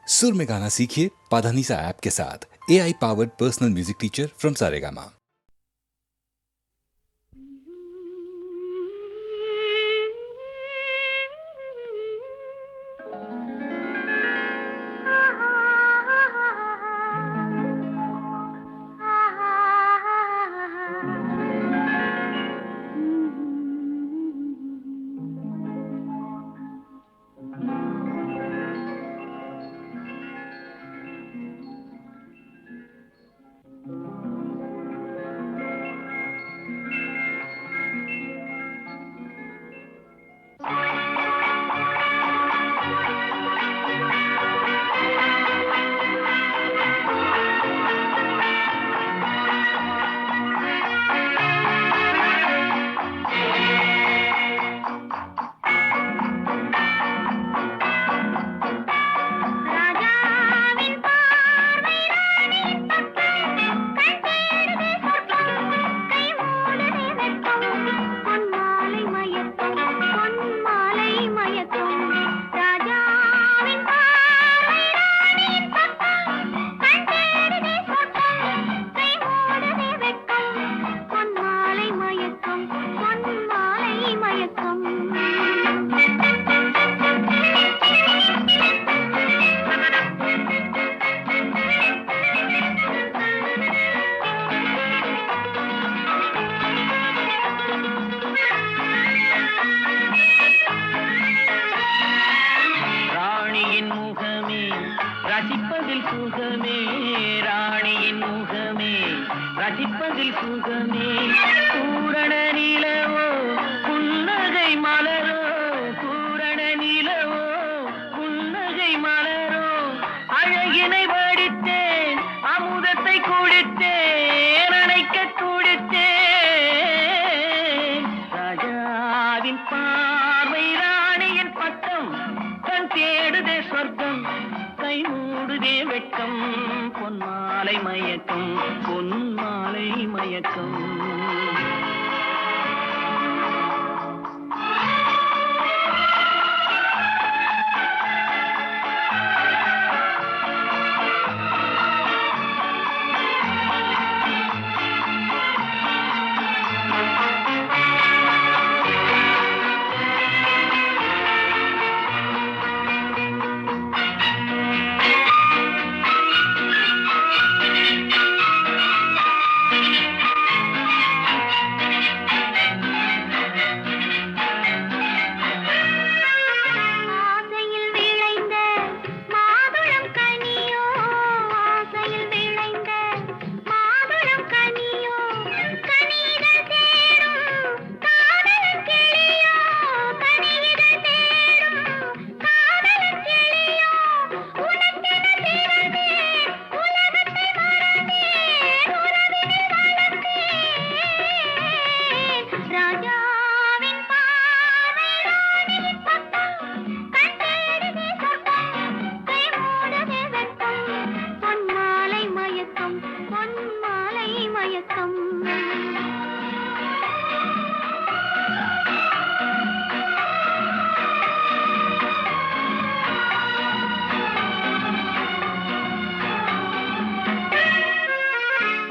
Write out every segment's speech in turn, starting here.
सुर में गाना सीखिए पाधानीसा ऐप के साथ। AI powered personal music teacher from Saregama. ரசிப்பதில் சுகமே ராணியின் முகமே ரசிப்பதில் சுகமே பூரண நிலவோ புன்னகை மலரோ பூரண நிலவோ புன்னகை மலரோ அழகினை வடித்தேன் அமுதத்தை குடித்தேன் அணைக்க குடித்தேன் ராஜாவின் பார்வை ராணியின் பக்கம் கண் தேடுதே சொர்க்கம் கை மூடுதே வெட்கம் பொன்மாலை மயக்கம் பொன்மாலை மயக்கம்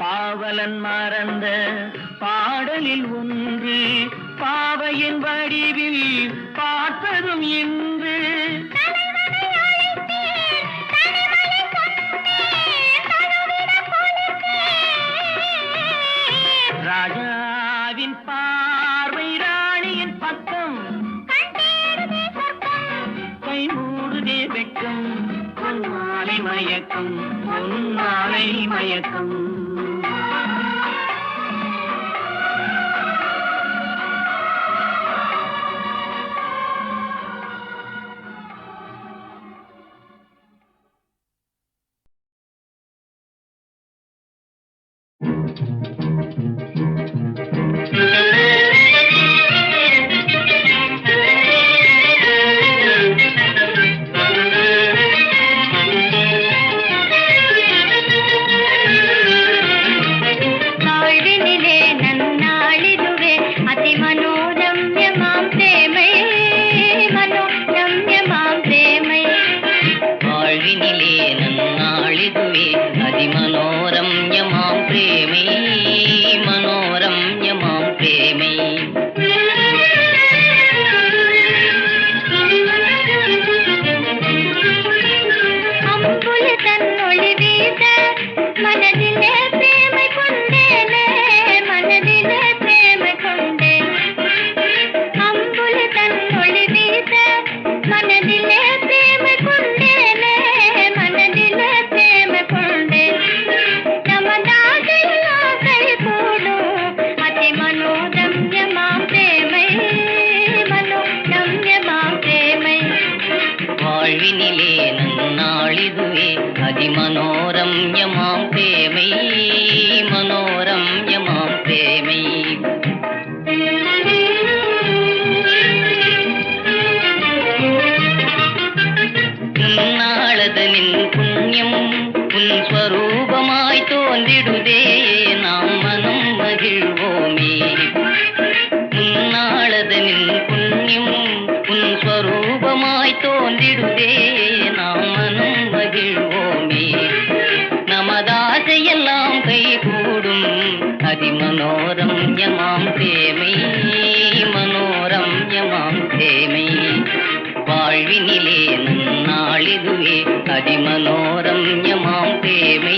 பாவலன் மறந்த பாடலில் ஒன்று பாவையின் வடிவில் பார்த்ததும் இன்று ராஜாவின் பார்வை ராணியின் பக்கம் கை மூடுதே வெட்கம் பொன்மாலை மயக்கம் பொன்மாலை மயக்கம் வாழ்வினிலே நன்னாளிதுவே அதிமனோரம்யமாம் பிரேமை மனோரம்யமாம் பிரேமை அம்புல தன்னொளி வீச மனதிலே பிரேமை கொண்டேனே மனதிலே பிரேமை கொண்டேன் அம்புல தன்னொளி வீச மனதிலே பிரேமை கொண்டேனே மனதிலே பிரேமை கொண்டேன் நமதாசையெல்லாம் கை கூடும் அதி மனோரம்யமாம் பிரேமை மனோரம்யமாம் பிரேமை வாழ்வினிலே நன்னாளிதுவே அதிமனோரம்யமாம் பிரேமை மனோரம்யமாம் பிரேமை உன்னாளது நின் புண்ணியம் உன் ஸ்வரூபமாய் தோன்றிடுதே நாம் மனம் மகிழ்வோமே உன்னாளது நின் புண்ணியம் உன் ஸ்வரூபமாய் தோன்றிடுதே நாம் மனம் மகிழ்வோமே நமதாசையெல்லாம் கை கூடும் அதிமனோரம்யமாம் பிரேமை மனோரம்யமாம் பிரேமை வாழ்வினிலே நன்னாளிதுவே அதிமனோரம்யமாம் பிரேமை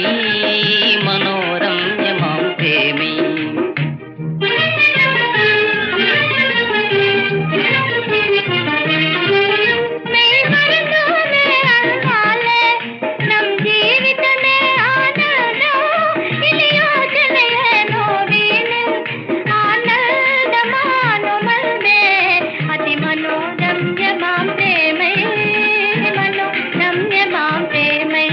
மனோரம்யமாம் பிரேமை மெய் மறந்தோமே அன்பாலே நம் ஜீவிதமே ஆனதோ இனி யோசனையே நோவீனு ஆனந்தமானோ மல்பே அதி மனோரம்யமாம் பிரேமை மனோரம்யமாம் பிரேமை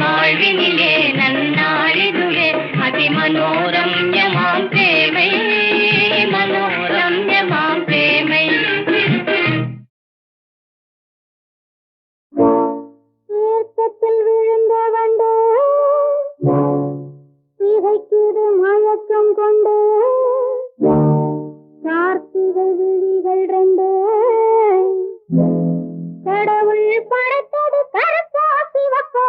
வாழ்வினிலே நன்னாளிதுவே அதி மனோரம்யமாம் பிரேமை மனோரம்யமாம் பிரேமை தீர்த்தத்தில் விழுந்த வண்டு திகைக்குது மயக்கம் கொண்டு கார்த்திகை விழிகள் ரெண்டு கடவுள் படைத்தது கருப்பா சிவப்பா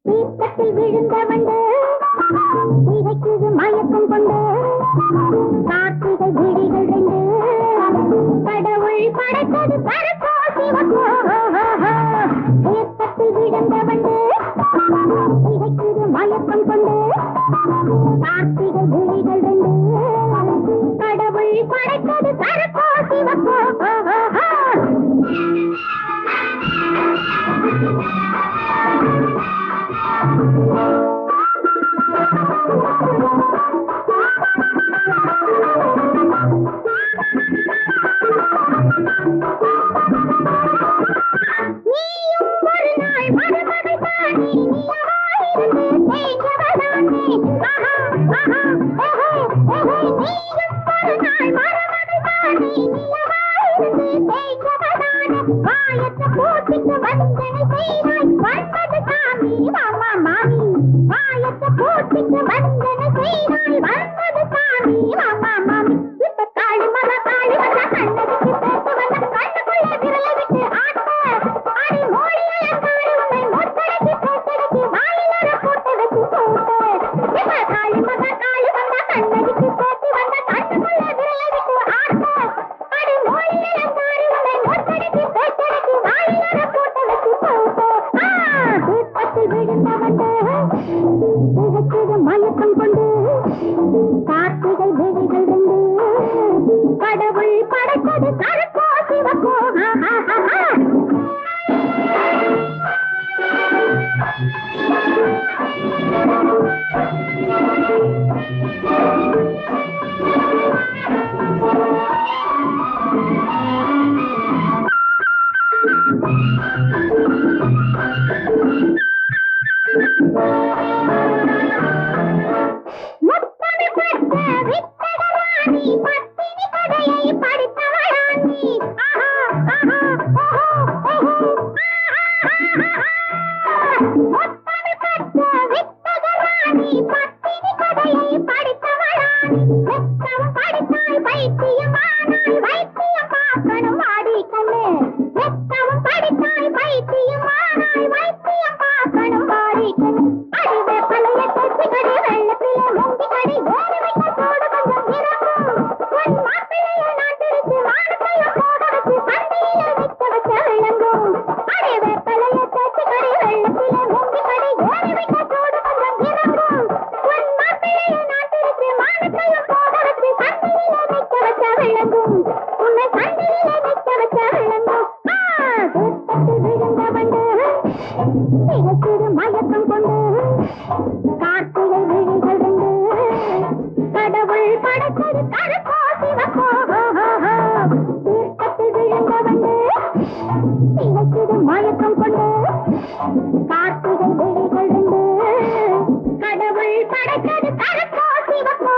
தீர்த்தத்தில் விழுந்த வண்டு திகைக்குது மயக்கம் கொண்டு கார்த்திகை விழிகள் ரெண்டு கடவுள் படைத்தது கருப்பா சிவப்பா தீர்த்தத்தில் விழுந்த வண்டு திகைக்குது மயக்கம் கொண்டு கார்த்திகை விழிகள் ரெண்டு கடவுள் படைத்தது கருப்பா சிவப்பா நீயும் ஒரு நாள் மருமகள் தானே நீயாயிருந்து தேய்ந்தவதானே ஆஹா ஆஹா ஓஹோ ஓஹோ நீயும் ஒரு நாள் மருமகள் தானே நீயாயிருந்து தேய்ந்தவதானே வாயத்த பூச்சிக்கு வந்தனை செய்தாய் வந்தது சாமி மாமா மாமி வாயத்த பூச்சிக்கு வந்தனை செய்தாய் வந்தது சாமி மாமா மாமி இப்ப காளி மகா காளி வந்தா கண்ணதுக்கு பேச வந்த கண்ணுக்குள்ள விரலை விட்டு ஆட்ட அடி மோளியல காளி உன்னை மொத்தடைக்கு பேசடைக்கு வாயிலற போட்டு வச்சு போட்டு இப்ப காளி மகா காளி வந்தா கண்ணதுக்கு பேசி வந்த கண்ணுக்குள்ள விரலை விட்டு ஆட்ட அடி மோளியல காளி உன்னை மொத்தடைக்கு பேசடைக்கு வாயிலற போட்டு வச்சு போட்டு தீர்த்தத்தில் விழுந்த வண்டு திகைக்குது மயக்கம் கொண்டு கார்த்திகை விழிகள் ரெண்டு கடவுள் படைத்தது கருப்போ சிவப்போ முத்தமி பெற்ற வித்தகராணி பத்தினி கதையை படித்தவளானி ஆஹா ஆஹா ஓஹோ ஓஹோ ஆஹா ஆஹா மயக்கம் கொண்டு கார்த்திகை விழிகள் ரெண்டு கடவுள் படைத்தது கருப்போ சிவப்போ தீர்க்கத்தில் விழுந்த வண்டு இழைக்குது மயக்கம் கொண்டு கார்த்திகை விழிகள் ரெண்டு கடவுள் படைத்தது கருப்போ சிவப்போ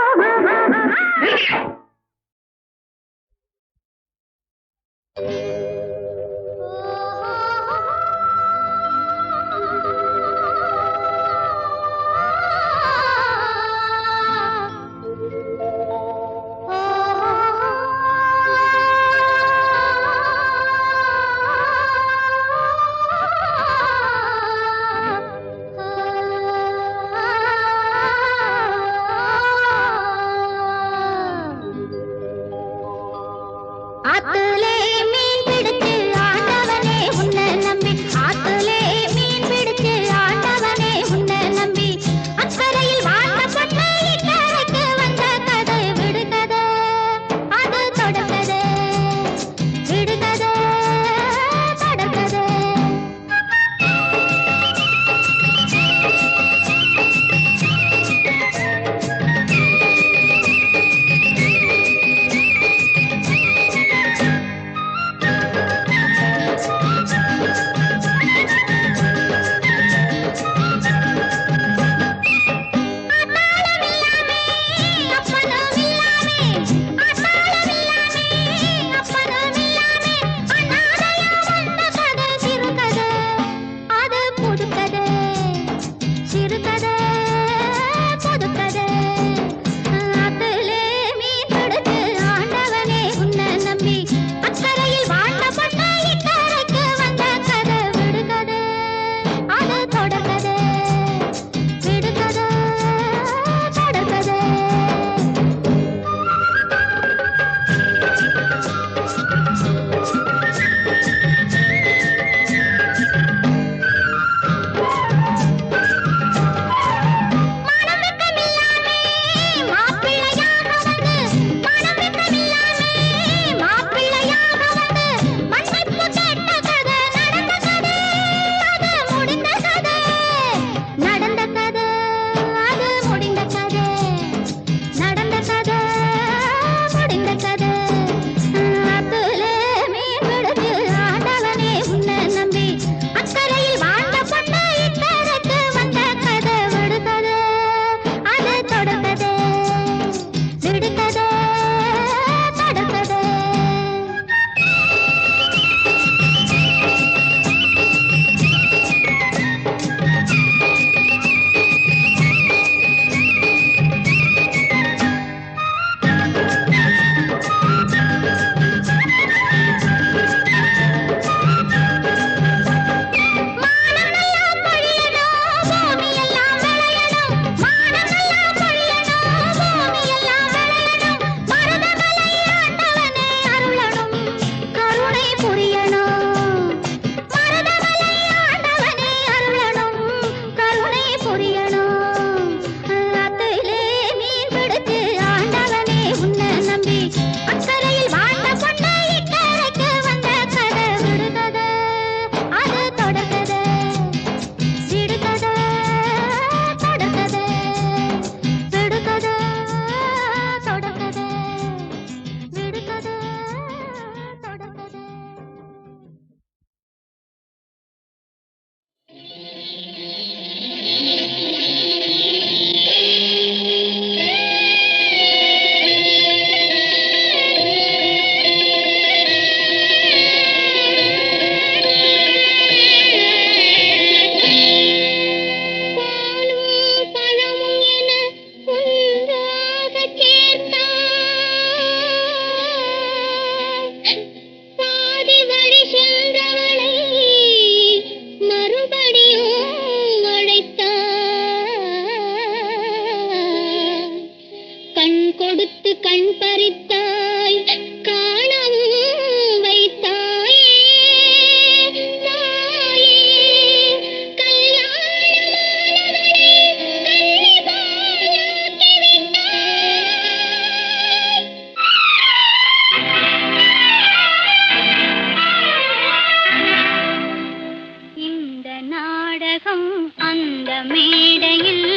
இந்த மேடையில்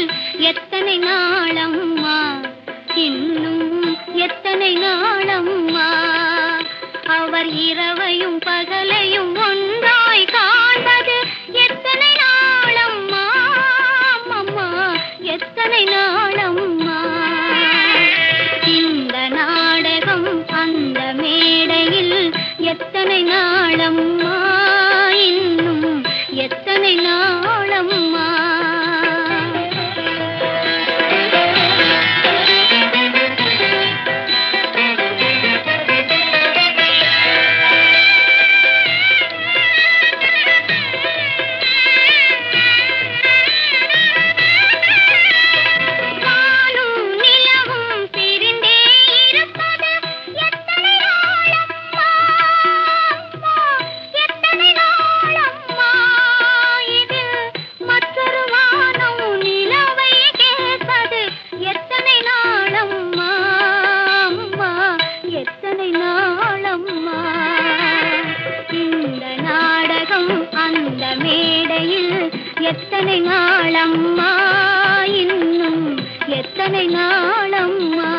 எத்தனை நாளம்மா, இன்னும் எத்தனை நாளம்மா, அவர் இரவையும் பகலையும் ஒன்றாய் காண்பது எத்தனை நாளம்மா, அம்மா எத்தனை நாளம்மா. இந்த நாடகம் அந்த மேடையில் எத்தனை நாளம்மா, இன்னும் எத்தனை நாளம்மா. எத்தனை நாளம்மா, இன்னும் எத்தனை நாளம்மா.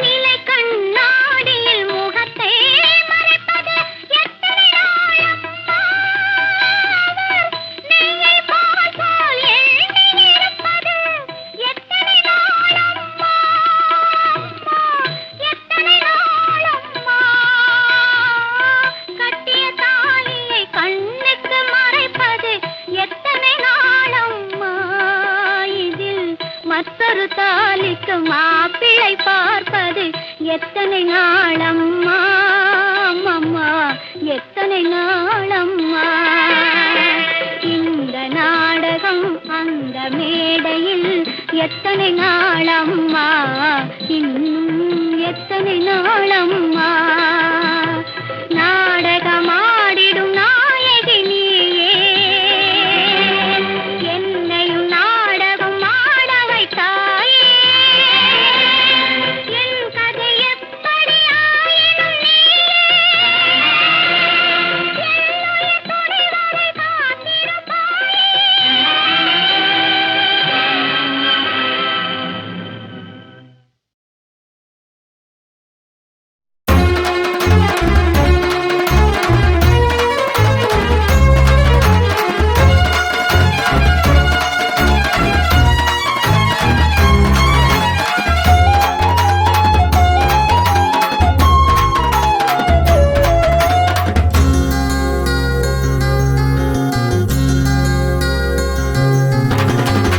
நிலை கண்ணாடியில் முகத்தை மறைப்பது எத்தனை நாளம்மா, நெய்யை பால் போல் எண்ணி இருப்பது எத்தனை நாளம்மா, எத்தனை நாளம்மா. கட்டிய தாலியை கண்ணுக்கு மறைப்பது எத்தனை நாளம்மா, இதில் மற்றொரு தாலிக்கு மாப்பிள்ளை பார்ப்பது எத்தனை நாளம்மா, அம்மா எத்தனை நாளம்மா. இந்த நாடகம் அந்த மேடையில் எத்தனை நாளம்மா, இன்னும் எத்தனை நாளம்மா. நாடகமாடிடும் நாயகி நீயே, என்னையும் நாடகம் ஆட வைத்தாயே. என் கதை எப்படி ஆயினும் நீயே, என்னுயிர் துணை வரை காத்திருப்பாயே.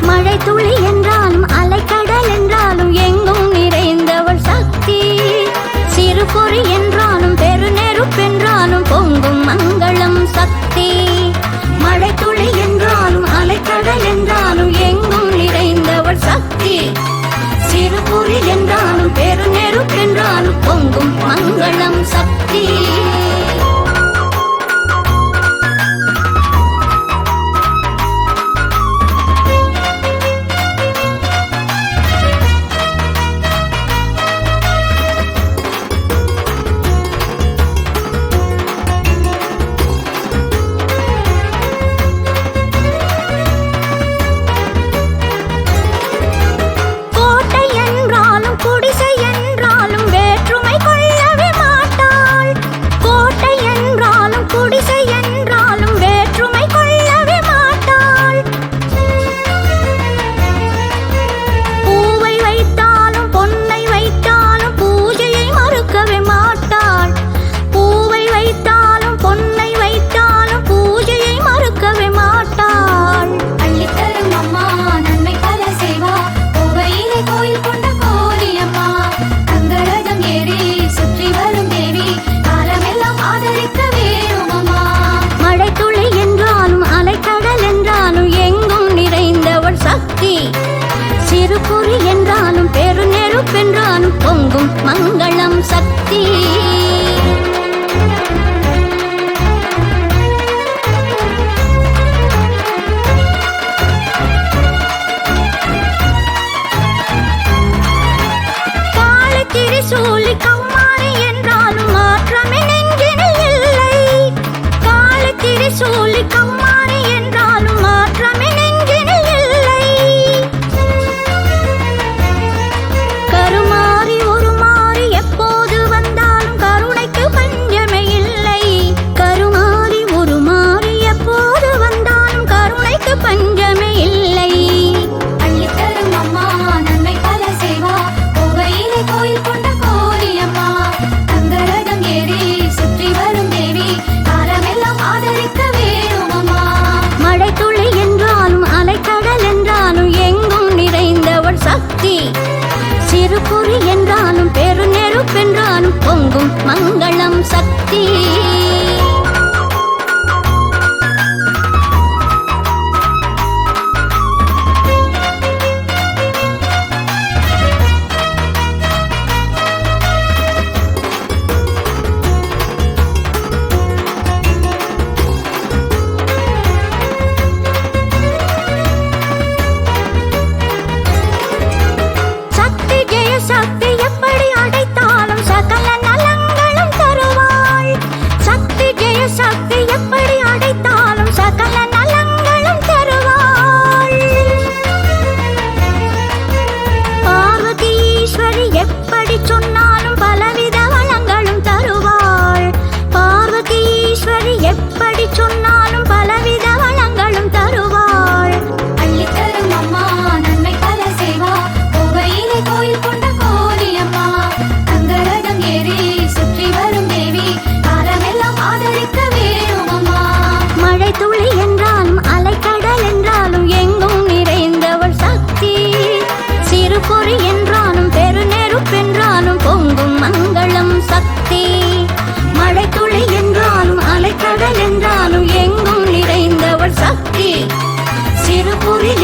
மழை துளி என்றாலும் அலைக்கடல் என்றாலும் எங்கும் நிறைந்தவள் சக்தி. சிறு பொறி என்றாலும் பெருநெருப்பென்றாலும் பொங்கும் மங்களம் சக்தி. மழை துளி என்றாலும் அலைக்கடல் என்றாலும் எங்கும் நிறைந்தவள் சக்தி. சிறு பொறி என்றாலும் பெருநெருப்பென்றாலும் பொங்கும் மங்களம் சக்தி. கோட்டை என்றாலும் குடிசை என்றாலும் வேற்றுமை கொள்ளவே மாட்டாள். மங்களம் சக்தி.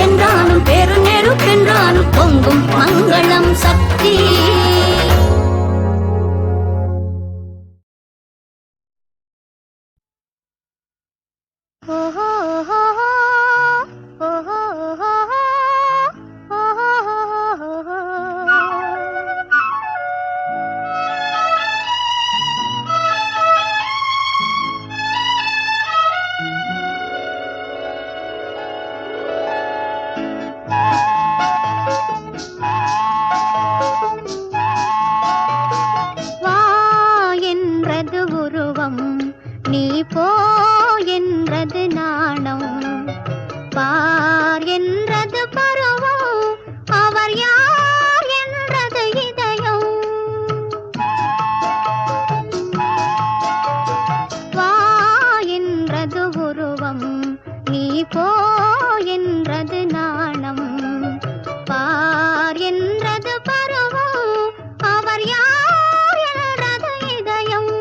என்றாலும் பெரு நெருப்பென்றாலும் பொங்கும் மங்களம் சக்தி. நீ போ என்றது நாணம், பார் என்றது பருவம், அவர் யார் என்றது இதயம். வா என்றது உருவம், நீ போ என்றது நாணம், பார் என்றது பருவம், அவர் யார் என்றது இதயம்.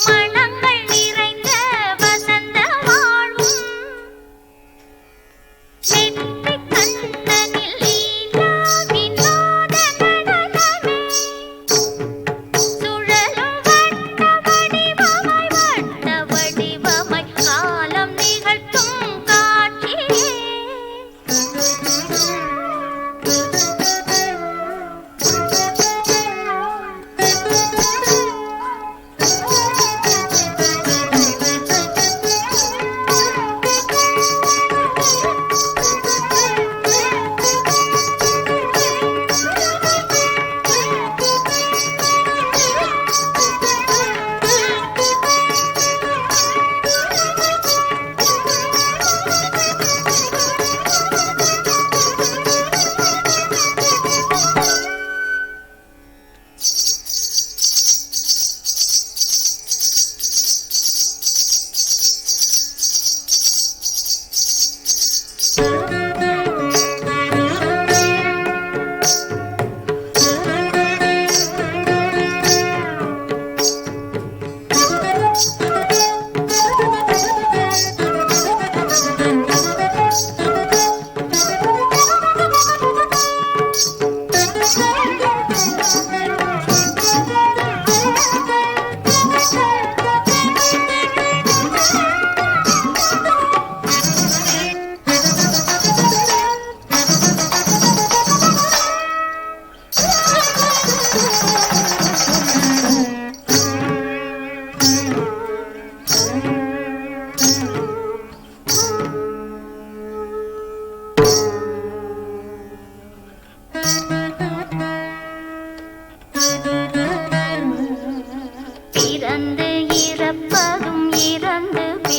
மனங்கள் நிறைந்த வசந்த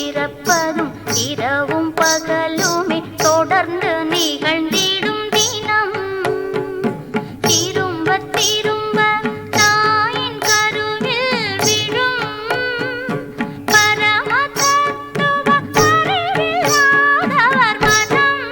பிறப்பதும் இரவும் பகலுமே தொடர்ந்து நிகழ்ந்திடும் தினம். திரும்ப திரும்ப தாயின் கருவில் விழும் பரம தத்துவ அறிவில்லாதவர் மனம்.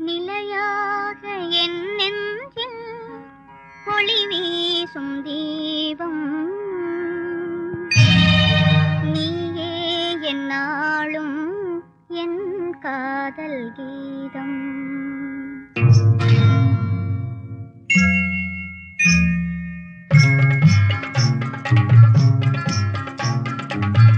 நிலையாக என் நெஞ்சில் ஒளி வீசும் தீபம் நீயே என்னாலும் என் காதல் கீதம்.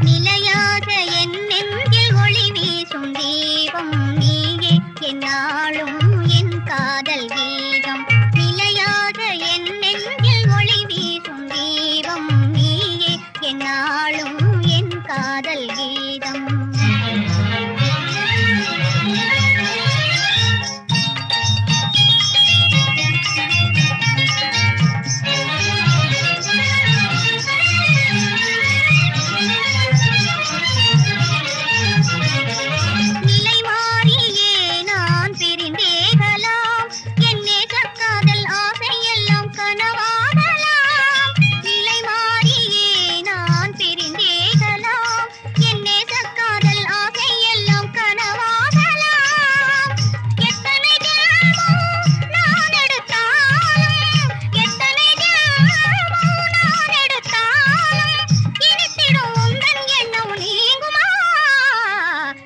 நிலையாக என் நெஞ்சில் ஒளி வீசும் தீபம் நீயே என்னாலும் என் காதல் கீதம். நிலையாக என் நெஞ்சில் ஒளி வீசும் தீபம் நீயே என்னாலும் என் காதல் கீதம். நிலை மாறியே நான் பிரிந்தேகலாம் என் நேசக்காதல் ஆசை எல்லாம் கனவாகலாம். நிலை மாறியே நான் பிரிந்தேகலாம் என் நேசக்காதல் ஆசை எல்லாம் கனவாகலாம். எத்தனை ஜென்மம் நான் எடுத்தாலும் எத்தனை ஜென்மம் நான் எடுத்தாலும் இனித்திடும் உந்தன் எண்ணம் நீங்குமா?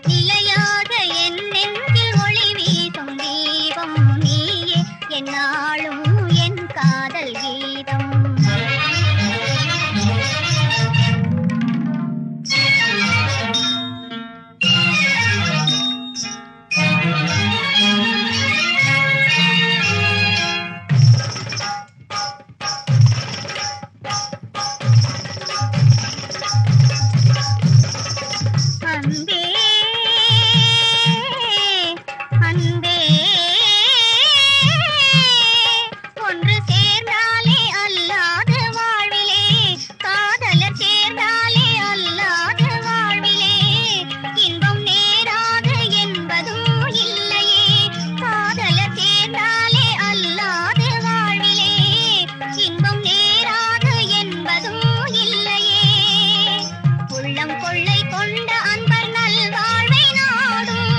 நிலையாக என் நெஞ்சில் ஒளி வீசும் தீபம் நீயே என்னாலும் என் காதல் கீதம். அன்பே அன்பே ஒன்று சேர்ந்தாலே அல்லாது வாழ்விலே காதலர் சேர்ந்தாலே அல்லாது வாழ்விலே இன்பம் நேராது என்பதும் இல்லையே. காதலர் சேர்ந்தாலே அல்லாது வாழ்விலே இன்பம் நேராது என்பதும் இல்லையே. உள்ளம் கொள்ளை கொண்ட அன்பர் நல்வாழ்வை நாடும்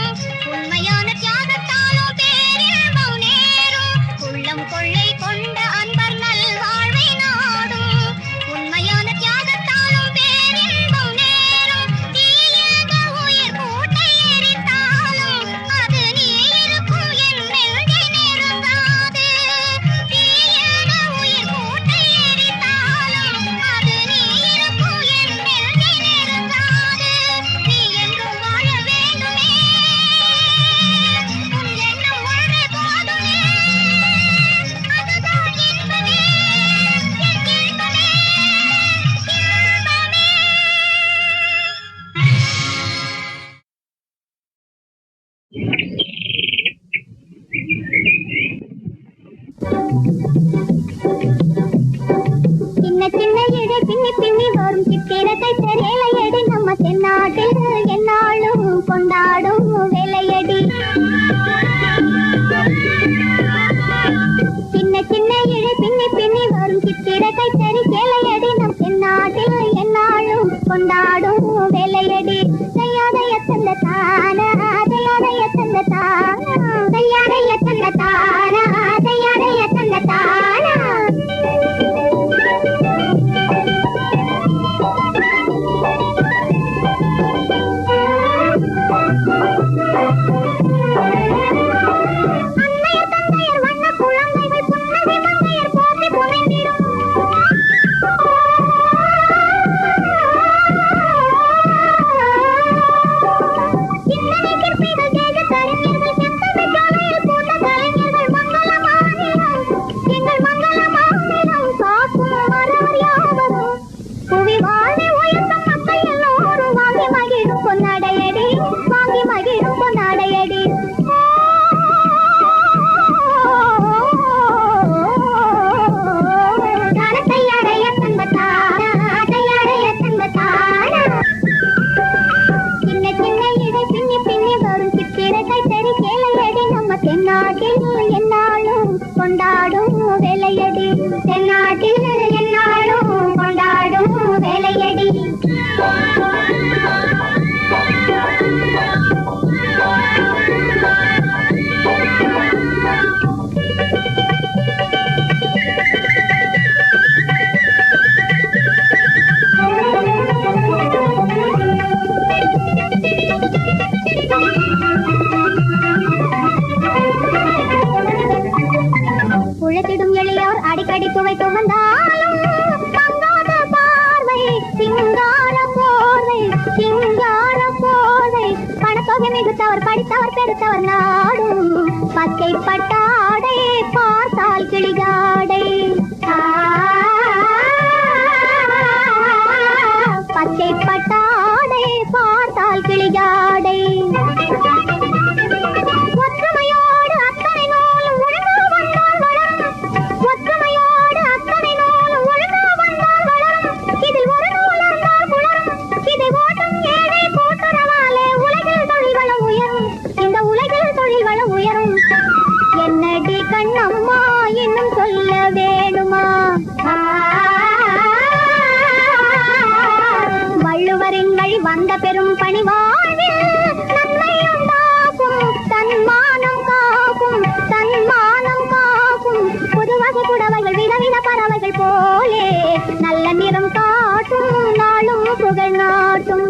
உண்மையான தியாகத்தாலோ பேரின்பம் நேரும். உள்ளம் கொள்ளை கொண்ட அன்பர் நல்வாழ்வை நாடும் உண்மையான தியாகத்தாலோ பேரின்பம் நேரும். தீயக உயிர் கூட்டை எரித்தாலும் அது நீ இருக்கும் என் நெஞ்சை நெருங்காது. தீயக உயிர் கூட்டை எரித்தாலும் அது நீ இருக்கும் என் நெஞ்சை நெருங்காது. நீ என்றும் வாழ வேண்டுமே உன் எண்ணம் ஒன்றே போதுமே. அதுதான் இன்பமே என் இன்பமே இன்பமே. சின்ன சின்ன இடை பின்னி பின்னி வரும் சித்திரத்தை தெரியலையடி நம்ம தென்னாட்டில் என்னாலும் கொண்டாடும் வேலையடி. சின்ன சின்ன இடை பின்னி பின்னி வரும் சித்திரத்தை தெரியலையடி நம் தென்னாட்டில் என்னாலும் கொண்டாடும் வேலையடி. தையாதைய தந்த தானா தையாதைய தந்த தானா தையாதைய தந்த தானா தையாதைய தந்த தானா. அன்னைய தந்தையர் வண்ண குழந்தைகள் புன்னகை மங்கையர் போற்றி புனைந்திடும் தேடும் எளியோர் அடிக்கடி துவைத்து வந்தாலும் மங்காத பார்வை சிங்கார போர்வை சிங்கார போர்வை பணத்தொகை மிகுத்தவர் படித்தவர் பெருத்தவர் நாடும் பச்சை பட்டாடை பார்த்தால் கிளிகாடை பச்சை பட்டாடை பார்த்தால் கிளிகாடை ஒற்றுமையோடு அத்தனை நூலும் ஒழுங்கா வந்தால் வளரும் ஒற்றுமையோடு அத்தனை நூலும் ஒழுங்கா வந்தால் வளரும் இதில் ஒரு நூல் இருந்தால் குளரும் இதை ஓட்டும் ஏழை கூட்டுறவாலே உலகில் தொழில் வளம் உயரும் இந்த உலகில் தொழில் வளம் உயரும் என்னடி கண்ணம்மா இன்னும் சொல்ல வேணுமா வள்ளுவரின் வழி வந்த பெரும் பணி வாழ்வில் நன்மை உண்டாகும் தன்மானம் காக்கும் தன்மானம் காக்கும் புதுவகை புடவைகள் விதவித பறவைகள் போலே நல்ல நிறம் காட்டும் நாளும் புகழ் நாட்டும்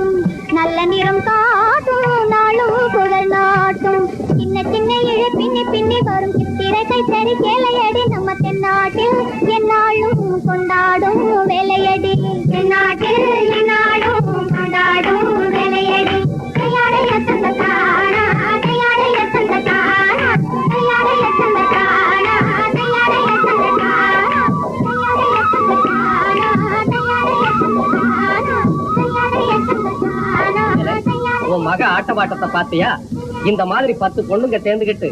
நல்ல நிறம் காட்டும் நாளும் புகழ் நாட்டும் சின்ன சின்ன இழை பின்னி பின்னி வரும் சித்திரை கைத்தறி கேளையடி நம்ம தென்னாட்டில் என்னாலும் கொண்டாடும் வேலையடி தென்னாட்டில் என்னாலும் கொண்டாடும் வேலையடி கையாடைய தந்த தானா கையாடைய தந்த தானா கையாடைய தந்த தானா கையாடைய தந்த தானா கையாடைய தந்த தானா கையாடைய தந்த தானா கையாடைய தந்த தானா உன் மக ஆட்ட பாட்டத்தை பாத்தியா? இந்த மாதிரி 10 பொண்ணுங்க சேர்ந்துகிட்டு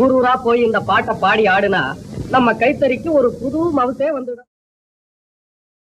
ஊர் ஊரா போய் இந்த பாட்டை பாடி ஆடுனா நம்ம கைத்தறிக்கு ஒரு புது மவுசே வந்துடும்.